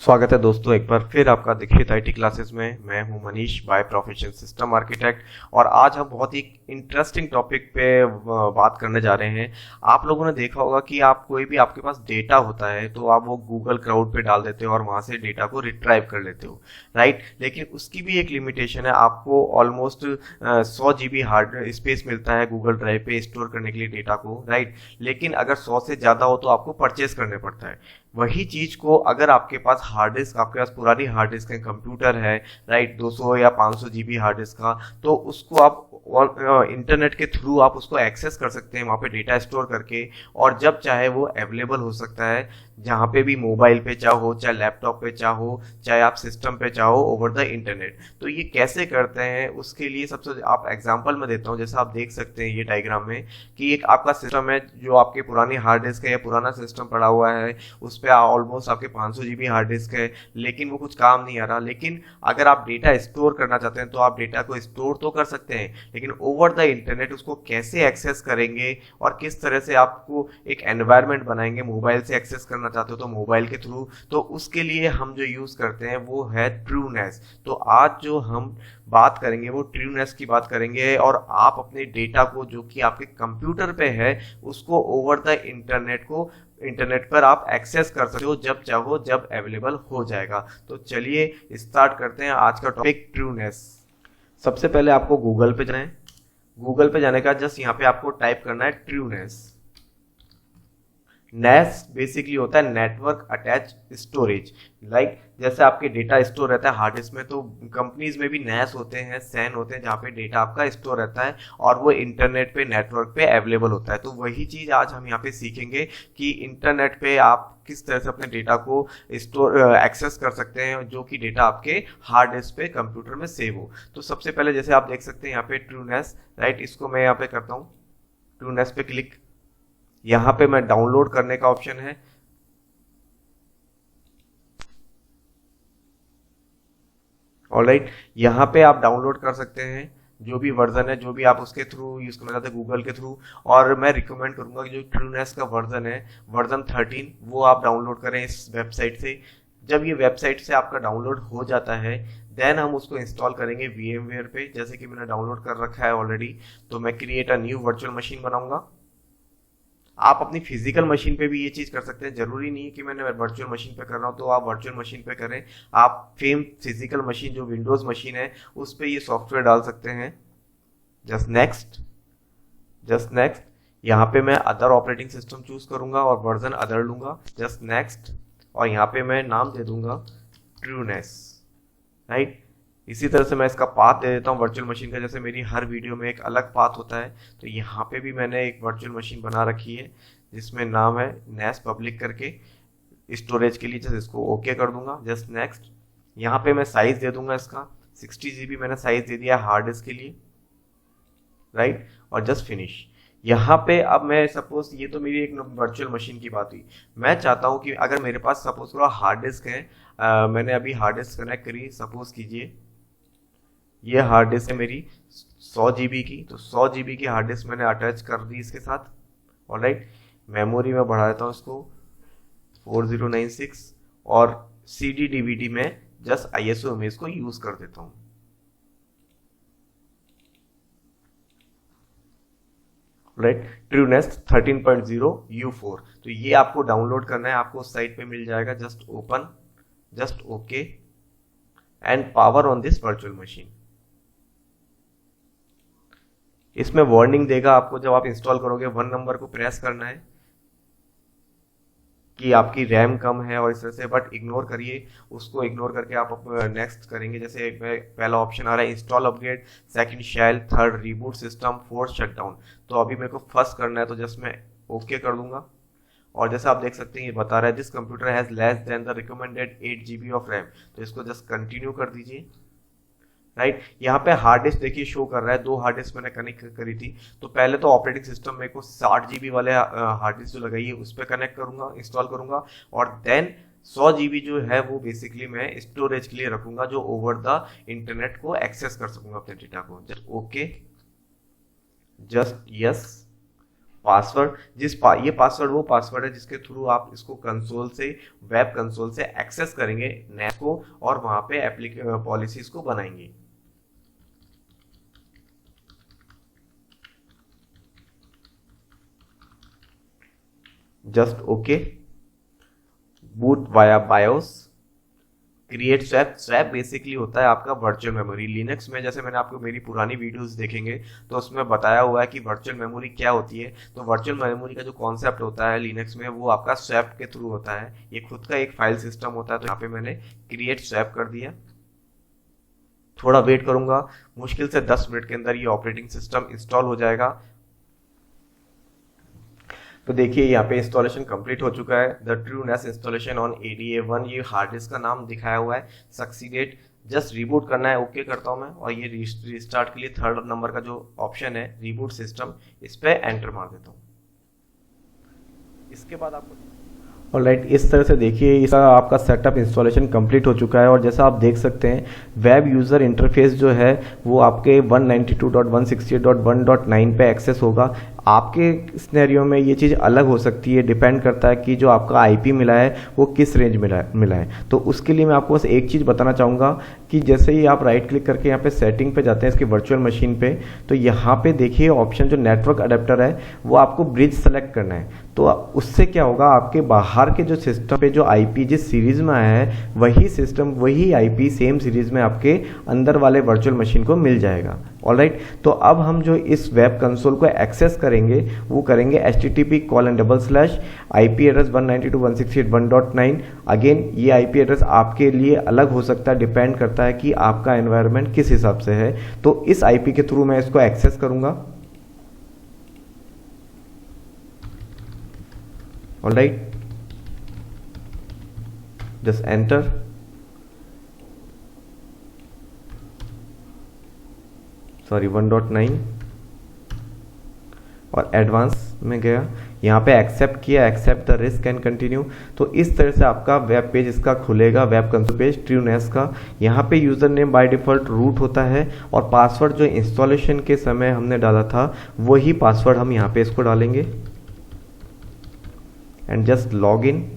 स्वागत है दोस्तों, एक बार फिर आपका दीक्षित आईटी क्लासेस में। मैं हूं Manish, by profession system architect. और आज हम बहुत ही इंटरेस्टिंग टॉपिक पे बात करने जा रहे हैं। आप लोगों ने देखा होगा कि आप कोई भी आपके पास डेटा होता है तो आप वो गूगल क्लाउड पे डाल देते हो और वहां से डेटा को रिट्राइव कर लेते हो, राइट। लेकिन उसकी भी एक लिमिटेशन है। आपको ऑलमोस्ट 100 GB हार्ड स्पेस मिलता है गूगल ड्राइव पे स्टोर करने के लिए डेटा को, राइट। लेकिन अगर 100 से ज्यादा हो तो आपको परचेज करने पड़ता है। वही चीज को अगर आपके पास हार्ड डिस्क, आपके पास पुरानी हार्ड डिस्क है, कंप्यूटर है, राइट, 200 या 500 GB हार्ड डिस्क का, तो उसको आप इंटरनेट के थ्रू आप उसको एक्सेस कर सकते हैं वहाँ पे डेटा स्टोर करके। और जब चाहे वो अवेलेबल हो सकता है, जहाँ पे भी, मोबाइल पे चाहो, चाहे लैपटॉप पे चाहो, चाहे आप सिस्टम पे चाहो, ओवर द इंटरनेट। तो ये कैसे करते हैं, उसके लिए सबसे आप एग्जांपल में देता हूँ। जैसे आप देख सकते हैं ये डायग्राम में कि एक आपका सिस्टम है जो आपके पुरानी हार्ड डिस्क है या पुराना सिस्टम पड़ा हुआ है, उस पर ऑलमोस्ट आपके 500 GB हार्ड डिस्क है, लेकिन वो कुछ काम नहीं आ रहा। लेकिन अगर आप डेटा स्टोर करना चाहते हैं तो आप डेटा को स्टोर तो कर सकते हैं, लेकिन ओवर द इंटरनेट उसको कैसे एक्सेस करेंगे और किस तरह से आपको एक एनवायरनमेंट बनाएंगे। मोबाइल से एक्सेस करना चाहते हो तो मोबाइल के थ्रू, तो उसके लिए हम जो यूज करते हैं वो है ट्रूनेस। तो आज जो हम बात करेंगे वो ट्रूनेस की बात करेंगे, और आप अपने डेटा को जो कि आपके कंप्यूटर पे है उसको ओवर द इंटरनेट पर आप एक्सेस कर सकते हो जब चाहो, जब अवेलेबल हो जाएगा। तो चलिए स्टार्ट करते हैं आज का टॉपिक, ट्रूनेस। सबसे पहले आपको गूगल पे जाना है। गूगल पे जाने का जस्ट यहाँ पे आपको टाइप करना है ट्रूनेस। नेस बेसिकली होता है नेटवर्क अटैच स्टोरेज। लाइक जैसे आपके डेटा स्टोर रहता है हार्ड डिस्क में, तो कंपनीज में भी नेस होते हैं, सैन होते हैं, जहाँ पे डेटा आपका स्टोर रहता है और वो इंटरनेट पे, नेटवर्क पे अवेलेबल होता है। तो वही चीज आज हम यहाँ पे सीखेंगे कि इंटरनेट पे आप किस तरह से अपने डेटा को स्टोर एक्सेस कर सकते हैं, जो कि डेटा आपके हार्ड डिस्क पे, कंप्यूटर में सेव हो। तो सबसे पहले जैसे आप देख सकते हैं यहाँ पे ट्रूनेस, राइट, इसको मैं यहाँ पे करता हूँ, ट्रूनेस पे क्लिक। यहाँ पे मैं डाउनलोड करने का ऑप्शन है, ऑलराइट। यहाँ पे आप डाउनलोड कर सकते हैं जो भी वर्जन है, जो भी आप उसके थ्रू यूज करना चाहते हैं, गूगल के थ्रू। और मैं रिकमेंड करूंगा कि जो ट्रूनेस का वर्जन है, वर्जन 13, वो आप डाउनलोड करें इस वेबसाइट से। जब ये वेबसाइट से आपका डाउनलोड हो जाता है, देन हम उसको इंस्टॉल करेंगे VMware पे, जैसे कि मैंने डाउनलोड कर रखा है ऑलरेडी। तो मैं create a new virtual machine बनाऊंगा। आप अपनी फिजिकल मशीन पे भी ये चीज कर सकते हैं, जरूरी नहीं है कि मैंने वर्चुअल मशीन पे कर रहा हूँ तो आप वर्चुअल मशीन पे करें। आप सेम फिजिकल मशीन जो विंडोज मशीन है उस पे ये सॉफ्टवेयर डाल सकते हैं। Just next, just next. यहाँ पे मैं अदर ऑपरेटिंग सिस्टम चूज करूंगा और वर्जन अदर लूंगा, जस्ट नेक्स्ट। और यहाँ पे मैं नाम दे दूंगा ट्रूनेस, राइट। इसी तरह से मैं इसका पाथ दे देता हूँ वर्चुअल मशीन का, जैसे मेरी हर वीडियो में एक अलग पाथ होता है। तो यहाँ पे भी मैंने एक वर्चुअल मशीन बना रखी है जिसमें नाम है नेस पब्लिक करके, स्टोरेज के लिए। जस्ट इसको ओके कर दूंगा, जस्ट नेक्स्ट। यहाँ पे मैं साइज दे दूंगा इसका 60 GB मैंने साइज दे दिया हार्ड डिस्क के लिए, राइट। और जस्ट फिनिश। यहाँ पे अब मैं सपोज, ये तो मेरी एक वर्चुअल मशीन की बात हुई। मैं चाहता हूँ कि अगर मेरे पास सपोज थोड़ा हार्ड डिस्क है, मैंने अभी हार्ड डिस्क कनेक्ट करी, सपोज कीजिए ये हार्ड डिस्क है मेरी 100 GB की। तो 100 GB की हार्ड डिस्क मैंने अटैच कर दी इसके साथ, ऑलराइट। मेमोरी में बढ़ा देता हूँ इसको 4096, और CD DVD में जस्ट ISO इमेज को यूज कर देता हूँ, राइट। Trueness 13.0 U4। तो ये आपको डाउनलोड करना है, आपको उस साइट पे मिल जाएगा। Just open, just okay, and power on this virtual machine. इसमें वार्निंग देगा आपको, जब आप इंस्टॉल करोगे 1 नंबर को प्रेस करना है कि आपकी रैम कम है और इस तरह से, बट इग्नोर करिए, उसको इग्नोर करके आप नेक्स्ट करेंगे। जैसे पहला ऑप्शन आ रहा है install upgrade, second shell, third reboot system, fourth shutdown. तो अभी मेरे को फर्स्ट करना है तो जस्ट मैं ओके कर दूंगा। और जैसे आप देख सकते हैं ये बता रहा है this computer has less than the recommended 8 GB of RAM. तो इसको जस्ट कंटिन्यू कर दीजिए, राइट। यहाँ पे हार्ड डिस्क देखिए शो कर रहा है, 2 हार्ड डिस्क मैंने कनेक्ट करी थी। तो पहले तो ऑपरेटिंग सिस्टम मेरे को 60 GB वाले हार्ड डिस्क जो लगाई है उस पर कनेक्ट करूंगा, इंस्टॉल करूंगा। और देन 100 GB जो है वो बेसिकली मैं स्टोरेज के लिए रखूंगा, जो ओवर द इंटरनेट को एक्सेस कर सकूंगा अपने डेटा को। Just okay, just yes, password ये पासवर्ड वो पासवर्ड है जिसके थ्रू आप इसको कंसोल से, वेब कंसोल से एक्सेस करेंगे नेट को और वहां पे पॉलिसीज को बनाएंगे। Just okay, boot via BIOS, create swap. Swap basically होता है आपका वर्चुअल मेमोरी। लिनक्स में जैसे मैंने आपको मेरी पुरानी वीडियोस देखेंगे तो उसमें बताया हुआ है कि वर्चुअल मेमोरी क्या होती है। तो वर्चुअल मेमोरी का जो कॉन्सेप्ट होता है लिनक्स में वो आपका स्वैप के थ्रू होता है। ये खुद का एक फाइल सिस्टम होता है। तो यहाँ पे मैंने क्रिएट स्वैप कर दिया। थोड़ा वेट करूंगा, मुश्किल से 10 मिनट के अंदर ये ऑपरेटिंग सिस्टम इंस्टॉल हो जाएगा। तो देखिए यहाँ पे इंस्टॉलेशन कंप्लीट हो चुका है। The TrueNAS installation on ADA1, ये हार्ड डिस्क का नाम दिखाया हुआ है। सक्सीडेड, जस्ट रिबूट करना है, ओके करता हूँ मैं। और ये रिस्टार्ट के लिए 3rd नंबर का जो ऑप्शन है रिबूट सिस्टम, इस पे एंटर मार देता हूँ। इसके बाद आपको ऑलराइट, इस तरह से देखिए इसका आपका सेटअप इंस्टॉलेशन कंप्लीट हो चुका है। और जैसा आप देख सकते हैं वेब यूज़र इंटरफेस जो है वो आपके 192.168.1.9 पे एक्सेस होगा। आपके सिनेरियो में ये चीज़ अलग हो सकती है, डिपेंड करता है कि जो आपका आईपी मिला है वो किस रेंज मिला है। तो उसके लिए मैं आपको बस एक चीज़ बताना चाहूँगा कि जैसे ही आप राइट क्लिक करके यहाँ पे सेटिंग पे जाते हैं इसकी वर्चुअल मशीन पे, तो यहाँ पे देखिए ऑप्शन जो नेटवर्क अडेप्टर है वो आपको ब्रिज सेलेक्ट करना है। तो उससे क्या होगा, आपके बाहर के जो सिस्टम पे जो आईपी जिस सीरीज में आया है वही सिस्टम वही आईपी सेम सीरीज में आपके अंदर वाले वर्चुअल मशीन को मिल जाएगा। ऑलराइट, तो अब हम जो इस वेब कंसोल को एक्सेस करेंगे वो करेंगे http:/IP एड्रेस 192.168.1.9। अगेन ये आईपी एड्रेस आपके लिए अलग हो सकता है, डिपेंड करता है कि आपका एनवायरनमेंट किस हिसाब से है। तो इस आईपी के थ्रू मैं इसको एक्सेस करूंगा। Alright, just enter. सॉरी 1.9 और एडवांस में गया, यहाँ पे एक्सेप्ट किया, accept the risk and continue. तो इस तरह से आपका वेब पेज इसका खुलेगा, वेब कंसोल पेज TrueNAS का। यहाँ पे user name by default root होता है और पासवर्ड जो इंस्टॉलेशन के समय हमने डाला था वही पासवर्ड हम यहाँ पे इसको डालेंगे and just log in.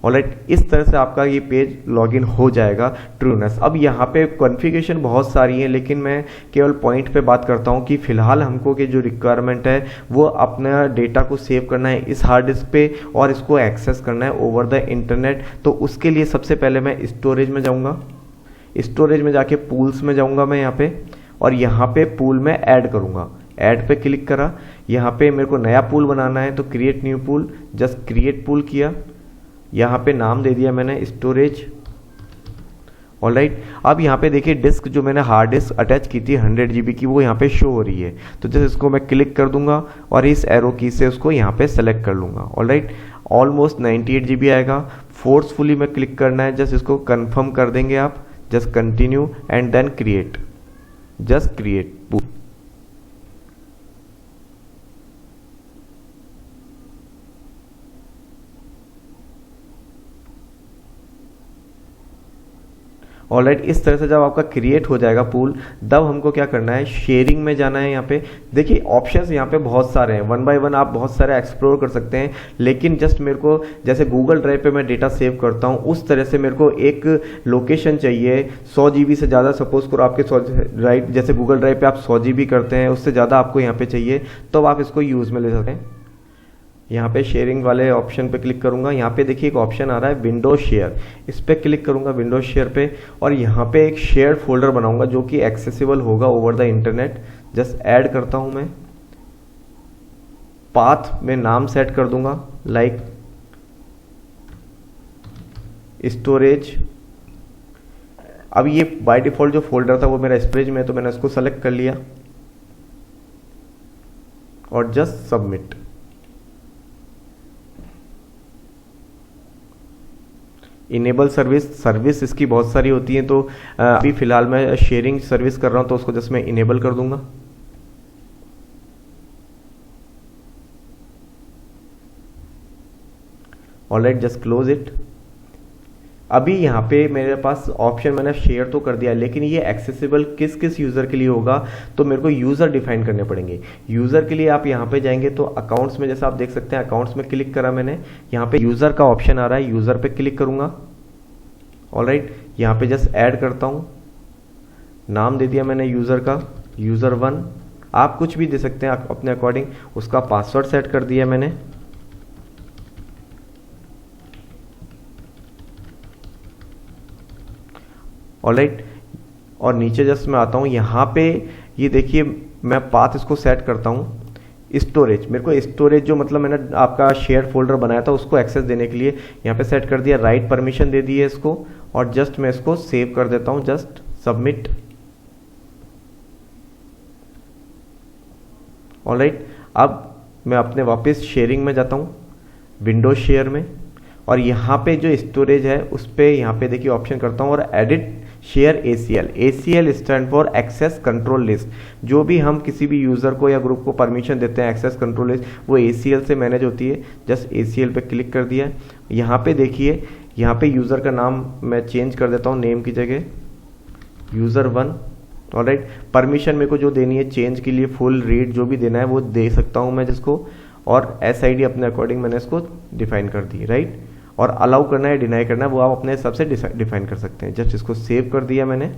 Alright, इस तरह से आपका ये पेज लॉगिन हो जाएगा TrueNAS। अब यहाँ पे कॉन्फ़िगरेशन बहुत सारी है लेकिन मैं केवल पॉइंट पे बात करता हूँ कि फिलहाल हमको के जो रिक्वायरमेंट है वो अपना डेटा को सेव करना है इस हार्ड डिस्क पे और इसको एक्सेस करना है ओवर द इंटरनेट। तो उसके लिए सबसे पहले मैं स्टोरेज में जाऊँगा। स्टोरेज में जाके पूल्स में जाऊँगा मैं यहाँ पे, और यहाँ पे पूल में ऐड करूँगा। ऐड पे क्लिक करा, यहाँ पे मेरे को नया पूल बनाना है तो create new pool, just create pool किया। यहाँ पे नाम दे दिया मैंने स्टोरेज। ऑलराइट, अब यहाँ पे देखिए डिस्क जो मैंने हार्ड डिस्क अटैच की थी 100 GB की वो यहाँ पे शो हो रही है। तो जैसे इसको मैं क्लिक कर दूंगा और इस एरो की से उसको यहाँ पे सेलेक्ट कर लूँगा। ऑलराइट, ऑलमोस्ट 98 GB आएगा। फोर्सफुली में क्लिक करना है, जस्ट इसको कन्फर्म कर देंगे आप, just continue and then create, just create pool. Alright, इस तरह से जब आपका क्रिएट हो जाएगा पूल, तब हमको क्या करना है, शेयरिंग में जाना है। यहाँ पे देखिए ऑप्शंस यहाँ पे बहुत सारे हैं, 1 बाय 1 आप बहुत सारे एक्सप्लोर कर सकते हैं। लेकिन जस्ट मेरे को जैसे गूगल ड्राइव पे मैं डेटा सेव करता हूँ उस तरह से मेरे को एक लोकेशन चाहिए 100 GB से ज़्यादा। सपोज करो आपके 100 राइट, जैसे गूगल ड्राइव पे आप 100 GB करते हैं, उससे ज़्यादा आपको यहाँ पे चाहिए तो आप इसको यूज़ में ले सकते हैं। यहाँ पे शेयरिंग वाले ऑप्शन पे क्लिक करूंगा। यहाँ पे देखिए एक ऑप्शन आ रहा है विंडो शेयर, इस पे क्लिक करूंगा विंडो शेयर पे, और यहाँ पे एक शेयर फोल्डर बनाऊंगा जो कि एक्सेसिबल होगा over the internet. Just add करता हूं मैं, पाथ में नाम सेट कर दूंगा लाइक स्टोरेज। अब ये बाय डिफॉल्ट जो फोल्डर था वो मेरा स्टोरेज में है तो मैंने इसको सेलेक्ट कर लिया और जस्ट सबमिट। इनेबल सर्विस इसकी बहुत सारी होती है, तो अभी फिलहाल मैं शेयरिंग सर्विस कर रहा हूं तो उसको जस्ट मैं इनेबल कर दूंगा। Alright, just close it. अभी यहाँ पे मेरे पास ऑप्शन मैंने शेयर तो कर दिया, लेकिन ये एक्सेसिबल किस किस यूज़र के लिए होगा, तो मेरे को यूज़र डिफाइन करने पड़ेंगे। यूज़र के लिए आप यहाँ पे जाएंगे तो अकाउंट्स में, जैसा आप देख सकते हैं अकाउंट्स में क्लिक करा मैंने, यहाँ पे यूज़र का ऑप्शन आ रहा है, यूज़र पे क्लिक करूँगा। ऑलराइट, यहाँ पे जस्ट ऐड करता हूँ, नाम दे दिया मैंने यूज़र का, user1। आप कुछ भी दे सकते हैं अपने अकॉर्डिंग। उसका पासवर्ड सेट कर दिया मैंने। ऑलराइट, और नीचे जस्ट मैं आता हूँ, यहाँ पे ये देखिए मैं पाथ इसको सेट करता हूँ। स्टोरेज, मेरे को स्टोरेज जो मतलब मैंने आपका शेयर फोल्डर बनाया था उसको एक्सेस देने के लिए यहाँ पे सेट कर दिया, राइट परमिशन दे दी है इसको, और जस्ट मैं इसको सेव कर देता हूँ, जस्ट सबमिट। ऑलराइट, अब मैं अपने वापस शेयरिंग में जाता हूँ, विंडोज शेयर में, और यहाँ पे जो स्टोरेज है उस पर यहाँ पे देखिए ऑप्शन करता हूँ और edit share ACL। ACL stand for access control list. जो भी हम किसी भी यूज़र को या ग्रुप को परमिशन देते हैं एक्सेस कंट्रोल लिस्ट, वो ACL से मैनेज होती है। जस्ट ACL पे क्लिक कर दिया। यहाँ पे देखिए, यहाँ पे यूज़र का नाम मैं चेंज कर देता हूँ, नेम की जगह user1। ऑलराइट, परमिशन मेरे को जो देनी है चेंज के लिए, फुल रीड जो भी देना है वो दे सकता हूँ मैं जिसको, और SID अपने अकॉर्डिंग मैंने इसको डिफाइन कर दी। राइट, और अलाउ करना है डिनाई करना है वो आप अपने हिसाब से डिफाइन कर सकते हैं। जस्ट इसको सेव कर दिया मैंने।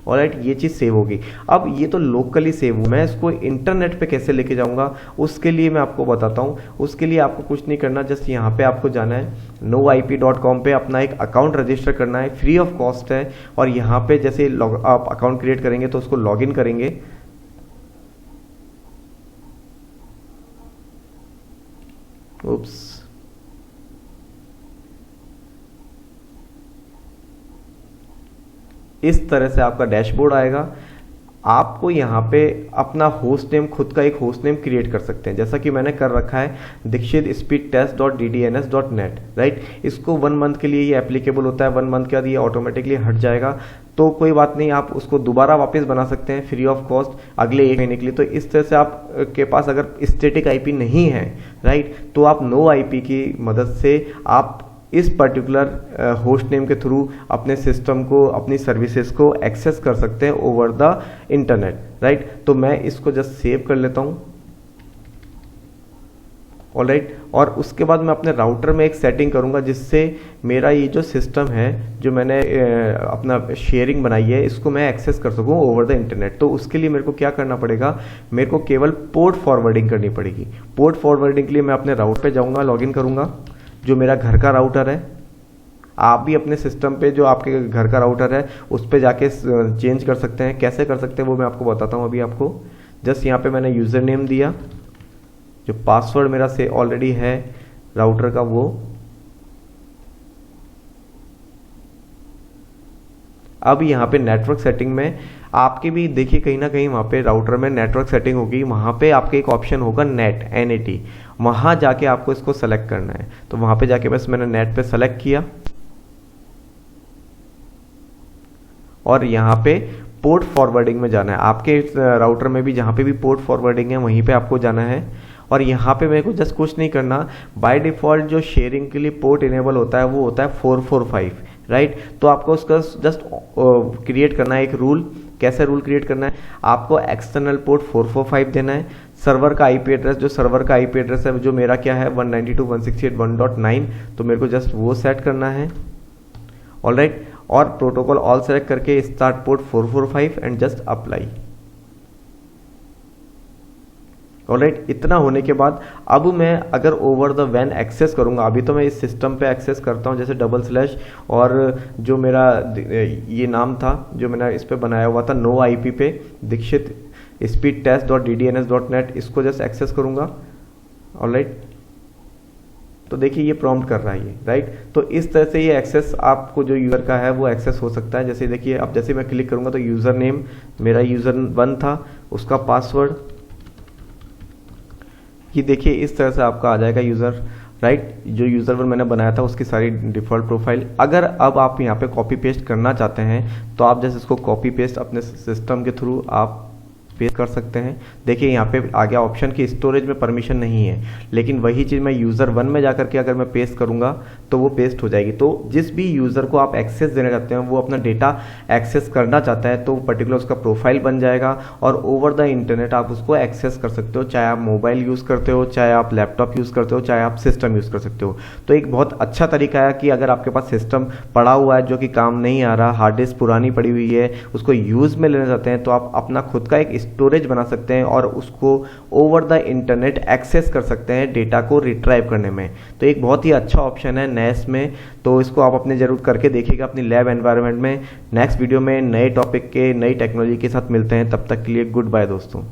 ऑलराइट, ये चीज़ सेव होगी। अब ये तो लोकली सेव हो, मैं इसको इंटरनेट पे कैसे लेके जाऊंगा उसके लिए मैं आपको बताता हूँ। उसके लिए आपको कुछ नहीं करना, जस्ट यहाँ पे आपको जाना है, noip.com पे अपना एक अकाउंट रजिस्टर करना है, फ्री ऑफ कॉस्ट है। और यहाँ पे जैसे आप अकाउंट क्रिएट करेंगे तो उसको लॉग इन करेंगे। उप्स, इस तरह से आपका डैशबोर्ड आएगा। आपको यहाँ पे अपना होस्ट नेम, खुद का एक होस्ट नेम क्रिएट कर सकते हैं, जैसा कि मैंने कर रखा है dikshitspeedtest.ddns.net। राइट, इसको 1 मंथ के लिए ये एप्लीकेबल होता है। 1 मंथ के बाद ये ऑटोमेटिकली हट जाएगा, तो कोई बात नहीं, आप उसको दोबारा वापस बना सकते हैं फ्री ऑफ कॉस्ट अगले 1 महीने के लिए। तो इस तरह से आप के पास अगर स्टैटिक IP नहीं है, राइट, तो आप NoIP की मदद से आप इस पर्टिकुलर होस्ट नेम के थ्रू अपने सिस्टम को, अपनी सर्विसेज को एक्सेस कर सकते हैं ओवर द इंटरनेट। राइट, तो मैं इसको जस्ट सेव कर लेता हूँ। ऑलराइट, और उसके बाद मैं अपने राउटर में एक सेटिंग करूँगा जिससे मेरा ये जो सिस्टम है, जो मैंने अपना शेयरिंग बनाई है, इसको मैं एक्सेस कर सकूँ ओवर द इंटरनेट। तो उसके लिए मेरे को क्या करना पड़ेगा, मेरे को केवल पोर्ट फॉरवर्डिंग करनी पड़ेगी। पोर्ट फॉरवर्डिंग के लिए मैं अपने राउटर पे जाऊँगा, लॉगिन करूँगा, जो मेरा घर का राउटर है। आप भी अपने सिस्टम पे जो आपके घर का राउटर है उस पे जाके चेंज कर सकते हैं। कैसे कर सकते हैं वो मैं आपको बताता हूँ अभी आपको। जस्ट यहाँ पे मैंने यूज़र नेम दिया, जो पासवर्ड मेरा से ऑलरेडी है राउटर का वो। अब यहाँ पे नेटवर्क सेटिंग में आपके भी देखिए कहीं ना कहीं वहाँ पे राउटर में नेटवर्क सेटिंग होगी, वहाँ पे आपके एक ऑप्शन होगा नेट, NAT। वहाँ जाके आपको इसको सेलेक्ट करना है। तो वहाँ पे जाके बस मैंने नेट पे सेलेक्ट किया, और यहाँ पे पोर्ट फॉरवर्डिंग में जाना है। आपके राउटर में भी जहाँ पे भी पोर्ट फॉरवर्डिंग है वहीं पे आपको जाना है। और यहाँ पे मेरे को जस्ट कुछ नहीं करना, बाय डिफ़ॉल्ट जो शेयरिंग के लिए पोर्ट इनेबल होता है वो होता है 445। राइट, तो आपको उसका जस्ट क्रिएट करना है एक रूल। कैसे रूल क्रिएट करना है, आपको एक्सटर्नल पोर्ट 445 देना है। सर्वर का IP एड्रेस, जो सर्वर का IP एड्रेस है जो मेरा क्या है 192.168.1.9, तो मेरे को जस्ट वो सेट करना है। ऑलराइट, और प्रोटोकॉल ऑल सेलेक्ट करके start port 445 and just apply. Alright, इतना होने के बाद अब मैं अगर ओवर द वैन एक्सेस करूंगा, अभी तो मैं इस सिस्टम पे एक्सेस करता हूं, जैसे / और जो मेरा ये नाम था जो मैंने इस पे बनाया हुआ था NoIP पे dikshitspeedtest.ddns.net, इसको जस्ट एक्सेस करूंगा। ऑलराइट, तो देखिए ये प्रॉम्प्ट कर रहा है ये। राइट, तो इस तरह से ये एक्सेस आपको जो यूज़र का है वो एक्सेस हो सकता है। जैसे देखिए अब जैसे मैं क्लिक करूंगा तो यूज़र नेम मेरा user1 था, उसका पासवर्ड ये देखिए इस तरह से आपका आ जाएगा यूज़र। राइट, जो यूज़र1 मैंने बनाया था उसकी सारी डिफ़ॉल्ट प्रोफाइल। अगर अब आप यहाँ पे कॉपी पेस्ट करना चाहते हैं तो आप जैसे इसको कॉपी पेस्ट अपने सिस्टम के थ्रू आप पेस्ट कर सकते हैं। देखिए यहाँ पे आ गया ऑप्शन कि स्टोरेज में परमिशन नहीं है, लेकिन वही चीज़ मैं user1 में जाकर के अगर मैं पेस्ट करूँगा तो वो पेस्ट हो जाएगी। तो जिस भी यूज़र को आप एक्सेस देना चाहते हैं, वो अपना डेटा एक्सेस करना चाहता है, तो पर्टिकुलर उसका प्रोफाइल बन जाएगा और ओवर द इंटरनेट आप उसको एक्सेस कर सकते हो, चाहे आप मोबाइल यूज़ करते हो, चाहे आप लैपटॉप यूज़ करते हो, चाहे आप सिस्टम यूज़ कर सकते हो। तो एक बहुत अच्छा तरीका है कि अगर आपके पास सिस्टम पड़ा हुआ है जो कि काम नहीं आ रहा, हार्ड डिस्क पुरानी पड़ी हुई है, उसको यूज़ में लेना चाहते हैं, तो आप अपना खुद का एक स्टोरेज बना सकते हैं और उसको ओवर द इंटरनेट एक्सेस कर सकते हैं डेटा को रिट्राइव करने में। तो एक बहुत ही अच्छा ऑप्शन है नेस में, तो इसको आप अपने जरूर करके देखिएगा अपनी लैब एनवायरनमेंट में। नेक्स्ट वीडियो में नए टॉपिक के, नई टेक्नोलॉजी के साथ मिलते हैं, तब तक के लिए गुड बाय दोस्तों।